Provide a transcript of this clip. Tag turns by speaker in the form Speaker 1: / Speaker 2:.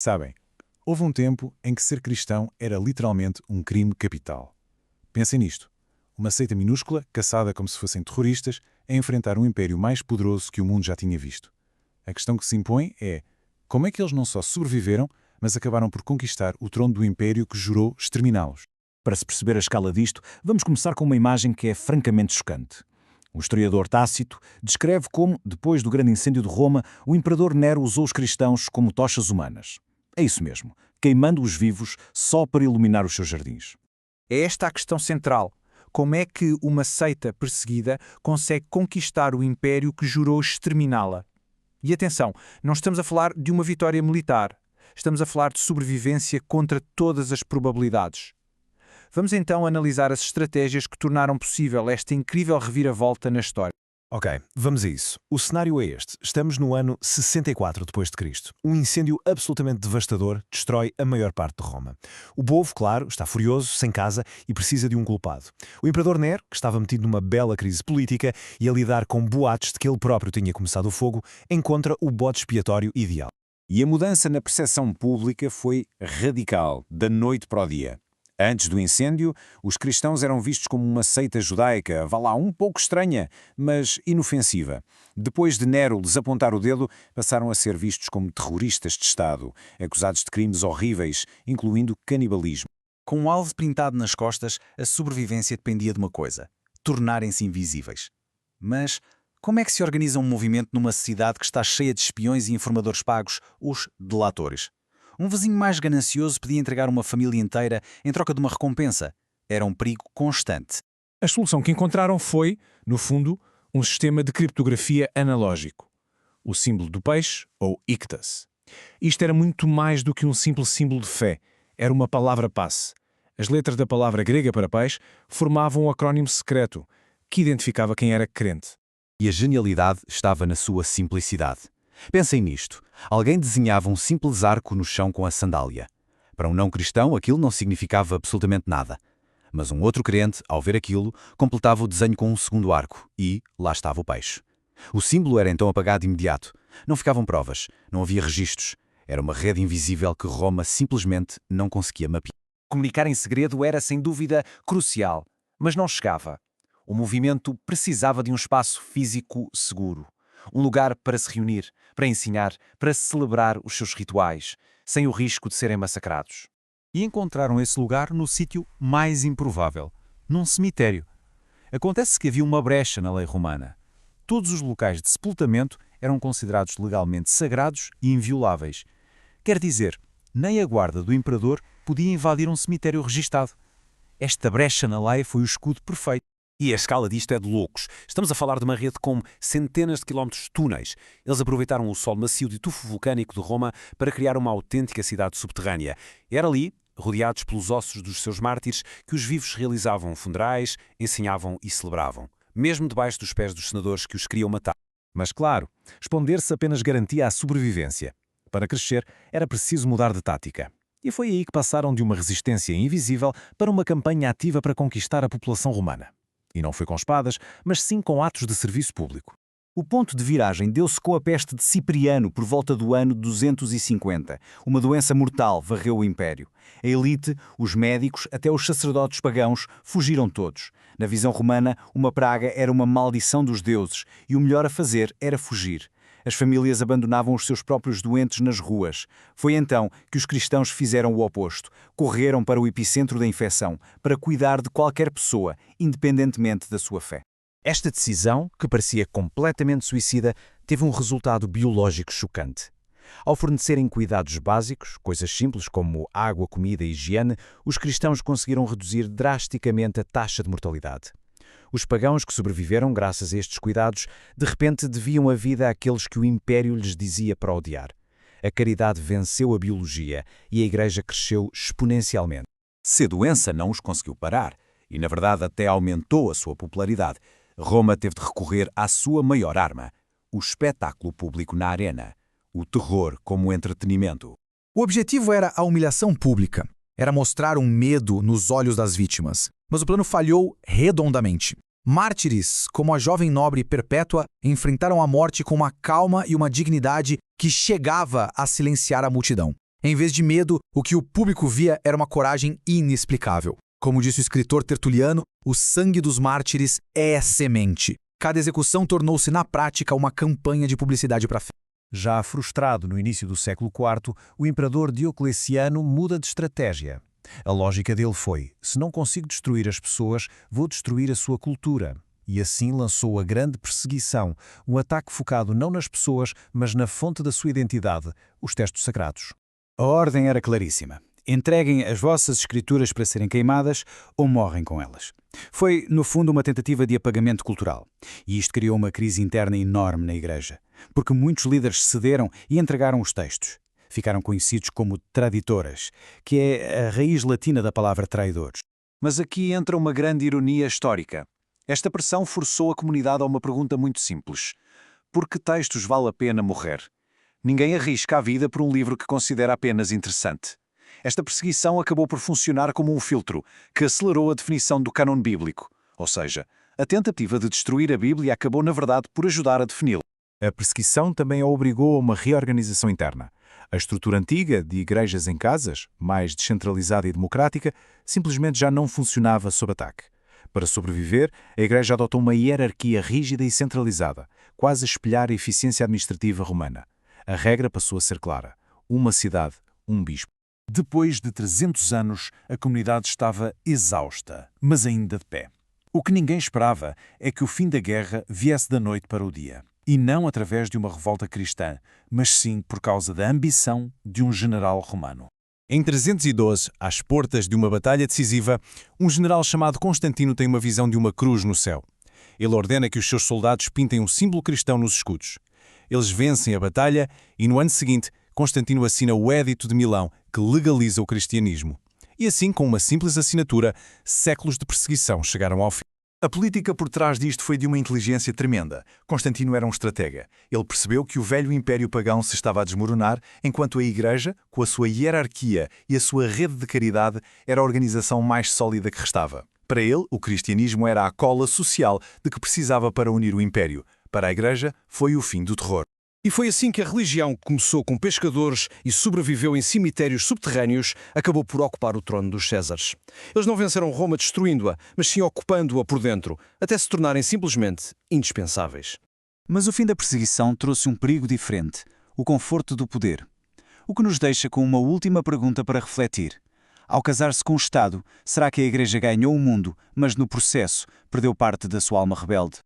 Speaker 1: Sabem, houve um tempo em que ser cristão era literalmente um crime capital. Pensem nisto. Uma seita minúscula, caçada como se fossem terroristas, a enfrentar um império mais poderoso que o mundo já tinha visto. A questão que se impõe é como é que eles não só sobreviveram, mas acabaram por conquistar o trono do império que jurou exterminá-los.
Speaker 2: Para se perceber a escala disto, vamos começar com uma imagem que é francamente chocante. O historiador Tácito descreve como, depois do grande incêndio de Roma, o imperador Nero usou os cristãos como tochas humanas. É isso mesmo, queimando-os vivos só para iluminar os seus jardins.
Speaker 3: É esta a questão central. Como é que uma seita perseguida consegue conquistar o império que jurou exterminá-la? E atenção, não estamos a falar de uma vitória militar. Estamos a falar de sobrevivência contra todas as probabilidades. Vamos então analisar as estratégias que tornaram possível esta incrível reviravolta na história.
Speaker 4: Ok, vamos a isso. O cenário é este. Estamos no ano 64 d.C. Um incêndio absolutamente devastador destrói a maior parte de Roma. O povo, claro, está furioso, sem casa e precisa de um culpado. O imperador Nero, que estava metido numa bela crise política e a lidar com boatos de que ele próprio tinha começado o fogo, encontra o bode expiatório ideal.
Speaker 5: E a mudança na percepção pública foi radical, da noite para o dia. Antes do incêndio, os cristãos eram vistos como uma seita judaica, vá lá, um pouco estranha, mas inofensiva. Depois de Nero lhes apontar o dedo, passaram a ser vistos como terroristas de Estado, acusados de crimes horríveis, incluindo canibalismo.
Speaker 6: Com um alvo pintado nas costas, a sobrevivência dependia de uma coisa: tornarem-se invisíveis. Mas como é que se organiza um movimento numa sociedade que está cheia de espiões e informadores pagos, os delatores? Um vizinho mais ganancioso podia entregar uma família inteira em troca de uma recompensa. Era um perigo constante.
Speaker 7: A solução que encontraram foi, no fundo, um sistema de criptografia analógico. O símbolo do peixe, ou ictas. Isto era muito mais do que um simples símbolo de fé. Era uma palavra-passe. As letras da palavra grega para peixe formavam um acrónimo secreto, que identificava quem era crente.
Speaker 8: E a genialidade estava na sua simplicidade. Pensem nisto. Alguém desenhava um simples arco no chão com a sandália. Para um não-cristão, aquilo não significava absolutamente nada. Mas um outro crente, ao ver aquilo, completava o desenho com um segundo arco e lá estava o peixe. O símbolo era então apagado de imediato. Não ficavam provas, não havia registros. Era uma rede invisível que Roma simplesmente não conseguia mapear.
Speaker 3: Comunicar em segredo era, sem dúvida, crucial, mas não chegava. O movimento precisava de um espaço físico seguro. Um lugar para se reunir, para ensinar, para celebrar os seus rituais, sem o risco de serem massacrados.
Speaker 9: E encontraram esse lugar no sítio mais improvável, num cemitério. Acontece que havia uma brecha na lei romana. Todos os locais de sepultamento eram considerados legalmente sagrados e invioláveis. Quer dizer, nem a guarda do imperador podia invadir um cemitério registado. Esta brecha na lei foi o escudo perfeito.
Speaker 10: E a escala disto é de loucos. Estamos a falar de uma rede com centenas de quilómetros de túneis. Eles aproveitaram o solo macio de tufo vulcânico de Roma para criar uma autêntica cidade subterrânea. Era ali, rodeados pelos ossos dos seus mártires, que os vivos realizavam funerais, ensinavam e celebravam, mesmo debaixo dos pés dos senadores que os queriam matar.
Speaker 4: Mas claro, esconder-se apenas garantia a sobrevivência. Para crescer, era preciso mudar de tática. E foi aí que passaram de uma resistência invisível para uma campanha ativa para conquistar a população romana. E não foi com espadas, mas sim com atos de serviço público.
Speaker 2: O ponto de viragem deu-se com a peste de Cipriano por volta do ano 250. Uma doença mortal varreu o império. A elite, os médicos, até os sacerdotes pagãos fugiram todos. Na visão romana, uma praga era uma maldição dos deuses e o melhor a fazer era fugir. As famílias abandonavam os seus próprios doentes nas ruas. Foi então que os cristãos fizeram o oposto. Correram para o epicentro da infecção, para cuidar de qualquer pessoa, independentemente da sua fé.
Speaker 4: Esta decisão, que parecia completamente suicida, teve um resultado biológico chocante. Ao fornecerem cuidados básicos, coisas simples como água, comida e higiene, os cristãos conseguiram reduzir drasticamente a taxa de mortalidade. Os pagãos que sobreviveram graças a estes cuidados, de repente deviam a vida àqueles que o Império lhes dizia para odiar. A caridade venceu a biologia e a Igreja cresceu exponencialmente.
Speaker 5: Se a doença não os conseguiu parar, e na verdade até aumentou a sua popularidade, Roma teve de recorrer à sua maior arma, o espetáculo público na arena, o terror como entretenimento.
Speaker 11: O objetivo era a humilhação pública. Era mostrar um medo nos olhos das vítimas. Mas o plano falhou redondamente. Mártires, como a jovem nobre Perpétua, enfrentaram a morte com uma calma e uma dignidade que chegava a silenciar a multidão. Em vez de medo, o que o público via era uma coragem inexplicável. Como disse o escritor Tertuliano, o sangue dos mártires é semente. Cada execução tornou-se, na prática, uma campanha de publicidade para a fé.
Speaker 4: Já frustrado no início do século IV, o imperador Diocleciano muda de estratégia. A lógica dele foi: se não consigo destruir as pessoas, vou destruir a sua cultura. E assim lançou a grande perseguição, um ataque focado não nas pessoas, mas na fonte da sua identidade, os textos sagrados.
Speaker 2: A ordem era claríssima. Entreguem as vossas escrituras para serem queimadas ou morrem com elas. Foi, no fundo, uma tentativa de apagamento cultural. E isto criou uma crise interna enorme na Igreja, porque muitos líderes cederam e entregaram os textos. Ficaram conhecidos como traditoras, que é a raiz latina da palavra traidores.
Speaker 3: Mas aqui entra uma grande ironia histórica. Esta pressão forçou a comunidade a uma pergunta muito simples: por que textos vale a pena morrer? Ninguém arrisca a vida por um livro que considera apenas interessante. Esta perseguição acabou por funcionar como um filtro que acelerou a definição do cânon bíblico. Ou seja, a tentativa de destruir a Bíblia acabou, na verdade, por ajudar a defini-la.
Speaker 7: A perseguição também a obrigou a uma reorganização interna. A estrutura antiga, de igrejas em casas, mais descentralizada e democrática, simplesmente já não funcionava sob ataque. Para sobreviver, a Igreja adotou uma hierarquia rígida e centralizada, quase a espelhar a eficiência administrativa romana. A regra passou a ser clara: uma cidade, um bispo.
Speaker 1: Depois de 300 anos, a comunidade estava exausta, mas ainda de pé. O que ninguém esperava é que o fim da guerra viesse da noite para o dia. E não através de uma revolta cristã, mas sim por causa da ambição de um general romano.
Speaker 7: Em 312, às portas de uma batalha decisiva, um general chamado Constantino tem uma visão de uma cruz no céu. Ele ordena que os seus soldados pintem um símbolo cristão nos escudos. Eles vencem a batalha e, no ano seguinte, Constantino assina o Édito de Milão, que legaliza o cristianismo. E assim, com uma simples assinatura, séculos de perseguição chegaram ao fim.
Speaker 12: A política por trás disto foi de uma inteligência tremenda. Constantino era um estratega. Ele percebeu que o velho império pagão se estava a desmoronar, enquanto a Igreja, com a sua hierarquia e a sua rede de caridade, era a organização mais sólida que restava. Para ele, o cristianismo era a cola social de que precisava para unir o império. Para a Igreja, foi o fim do terror.
Speaker 13: E foi assim que a religião, que começou com pescadores e sobreviveu em cemitérios subterrâneos, acabou por ocupar o trono dos Césares. Eles não venceram Roma destruindo-a, mas sim ocupando-a por dentro, até se tornarem simplesmente indispensáveis.
Speaker 2: Mas o fim da perseguição trouxe um perigo diferente: o conforto do poder. O que nos deixa com uma última pergunta para refletir. Ao casar-se com o Estado, será que a Igreja ganhou o mundo, mas no processo perdeu parte da sua alma rebelde?